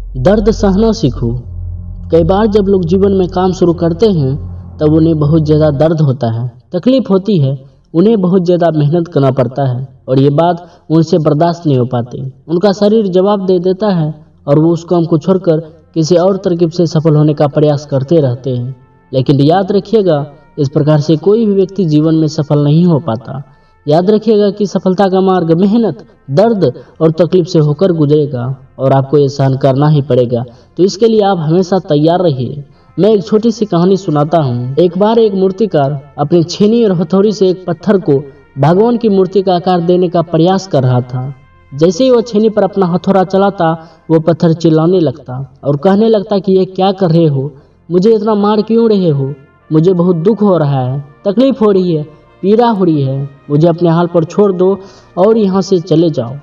दर्द सहना सीखो। कई बार जब लोग जीवन में काम शुरू करते हैं तब उन्हें बहुत ज़्यादा दर्द होता है, तकलीफ होती है, उन्हें बहुत ज़्यादा मेहनत करना पड़ता है और ये बात उनसे बर्दाश्त नहीं हो पाती। उनका शरीर जवाब दे देता है और वो उस काम को छोड़कर किसी और तरकीब से सफल होने का प्रयास करते रहते हैं। लेकिन याद रखिएगा, इस प्रकार से कोई भी व्यक्ति जीवन में सफल नहीं हो पाता। याद रखिएगा कि सफलता का मार्ग मेहनत, दर्द और तकलीफ से होकर गुजरेगा और आपको ये सहन करना ही पड़ेगा। तो इसके लिए आप हमेशा तैयार रहिए। मैं एक छोटी सी कहानी सुनाता हूँ। एक बार एक मूर्तिकार अपनी छेनी और हथौड़ी से एक पत्थर को भगवान की मूर्ति का आकार देने का प्रयास कर रहा था। जैसे ही वो छेनी पर अपना हथौड़ा चलाता, वो पत्थर चिल्लाने लगता और कहने लगता कि ये क्या कर रहे हो, मुझे इतना मार क्यों रहे हो, मुझे बहुत दुख हो रहा है, तकलीफ हो रही है, पीड़ा हो रही है, मुझे अपने हाल पर छोड़ दो और यहाँ से चले जाओ।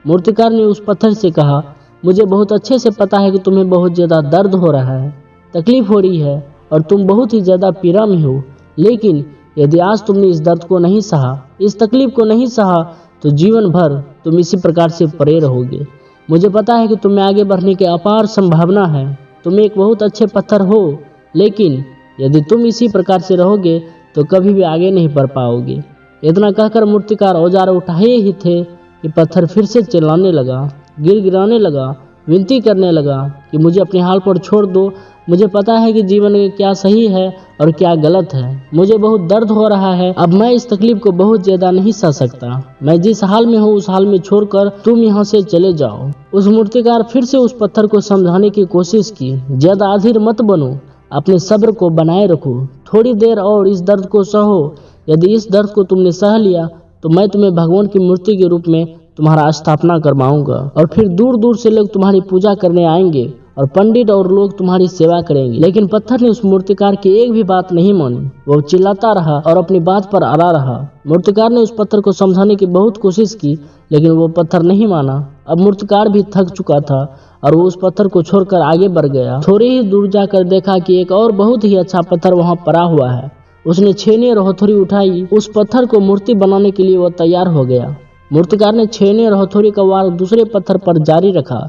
मूर्तिकार ने उस पत्थर से कहा, मुझे बहुत अच्छे से पता है कि तुम्हें बहुत ज़्यादा दर्द हो रहा है, तकलीफ हो रही है और तुम बहुत ही ज़्यादा पीड़ा में हो, लेकिन यदि आज तुमने इस दर्द को नहीं सहा, इस तकलीफ को नहीं सहा, तो जीवन भर तुम इसी प्रकार से पड़े रहोगे। मुझे पता है कि तुम्हें आगे बढ़ने की अपार संभावना है, तुम एक बहुत अच्छे पत्थर हो, लेकिन यदि तुम इसी प्रकार से रहोगे तो कभी भी आगे नहीं बढ़ पाओगे। इतना कहकर मूर्तिकार औजार उठाए ही थे कि पत्थर फिर से चिल्लाने लगा, गिड़गिड़ाने लगा, विनती करने लगा कि मुझे अपने हाल पर छोड़ दो, मुझे पता है कि जीवन में क्या सही है और क्या गलत है, मुझे बहुत दर्द हो रहा है, अब मैं इस तकलीफ को बहुत ज़्यादा नहीं सह सकता, मैं जिस हाल में हूँ उस हाल में छोड़कर तुम यहाँ से चले जाओ। उस मूर्तिकार फिर से उस पत्थर को समझाने की कोशिश की, ज़्यादा अधीर मत बनो, अपने सब्र को बनाए रखो, थोड़ी देर और इस दर्द को सहो, यदि इस दर्द को तुमने सह लिया तो मैं तुम्हें भगवान की मूर्ति के रूप में तुम्हारा स्थापना करवाऊंगा और फिर दूर दूर से लोग तुम्हारी पूजा करने आएंगे और पंडित और लोग तुम्हारी सेवा करेंगे। लेकिन पत्थर ने उस मूर्तिकार की एक भी बात नहीं मानी, वो चिल्लाता रहा और अपनी बात पर अड़ा रहा। मूर्तिकार ने उस पत्थर को समझाने की बहुत कोशिश की, लेकिन वो पत्थर नहीं माना। अब मूर्तिकार भी थक चुका था और वो उस पत्थर को छोड़कर आगे बढ़ गया। थोड़ी ही दूर जाकर देखा कि एक और बहुत ही अच्छा पत्थर वहां पड़ा हुआ है। उसने छेनी और हथौड़ी उठाई, उस पत्थर को मूर्ति बनाने के लिए वो तैयार हो गया। मूर्तिकार ने छेनी और हथौड़ी का वार दूसरे पत्थर पर जारी रखा।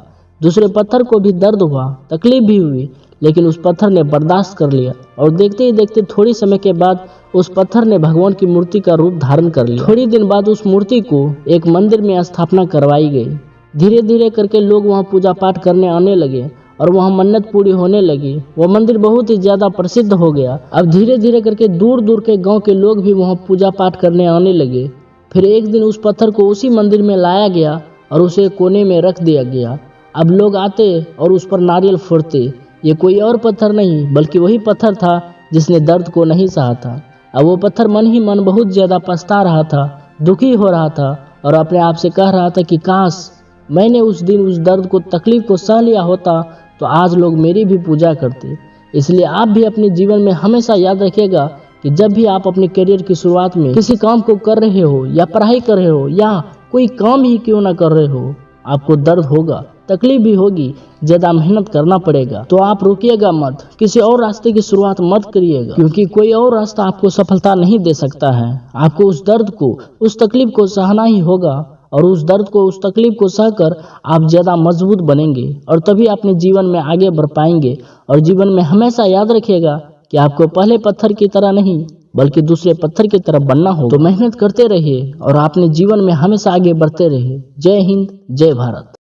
दूसरे पत्थर को भी दर्द हुआ, तकलीफ भी हुई, लेकिन उस पत्थर ने बर्दाश्त कर लिया और देखते ही देखते थोड़ी समय के बाद उस पत्थर ने भगवान की मूर्ति का रूप धारण कर लिया। थोड़ी दिन बाद उस मूर्ति को एक मंदिर में स्थापना करवाई गई। धीरे धीरे करके लोग वहां पूजा पाठ करने आने लगे और वहां मन्नत पूरी होने लगी। वो मंदिर बहुत ही ज्यादा प्रसिद्ध हो गया। अब धीरे धीरे करके दूर दूर के गांव के लोग भी वहां पूजा पाठ करने आने लगे। फिर एक दिन उस पत्थर को उसी मंदिर में लाया गया और उसे कोने में रख दिया गया। अब लोग आते और उस पर नारियल फोड़ते। ये कोई और पत्थर नहीं बल्कि वही पत्थर था जिसने दर्द को नहीं सहा था। अब वो पत्थर मन ही मन बहुत ज्यादा पछता रहा था, दुखी हो रहा था और अपने आप से कह रहा था कि काश मैंने उस दिन उस दर्द को, तकलीफ को सह लिया होता तो आज लोग मेरी भी पूजा करते। इसलिए आप भी अपने जीवन में हमेशा याद रखिएगा कि जब भी आप अपने करियर की शुरुआत में किसी काम को कर रहे हो या पढ़ाई कर रहे हो या कोई काम ही क्यों ना कर रहे हो, आपको दर्द होगा, तकलीफ भी होगी, ज़्यादा मेहनत करना पड़ेगा, तो आप रुकिएगा मत, किसी और रास्ते की शुरुआत मत करिएगा, क्योंकि कोई और रास्ता आपको सफलता नहीं दे सकता है। आपको उस दर्द को, उस तकलीफ को सहना ही होगा और उस दर्द को, उस तकलीफ को सहकर आप ज़्यादा मजबूत बनेंगे और तभी अपने जीवन में आगे बढ़ पाएंगे। और जीवन में हमेशा याद रखिएगा कि आपको पहले पत्थर की तरह नहीं बल्कि दूसरे पत्थर की तरह बनना हो। तो मेहनत करते रहिए और अपने जीवन में हमेशा आगे बढ़ते रहिए। जय हिंद, जय भारत।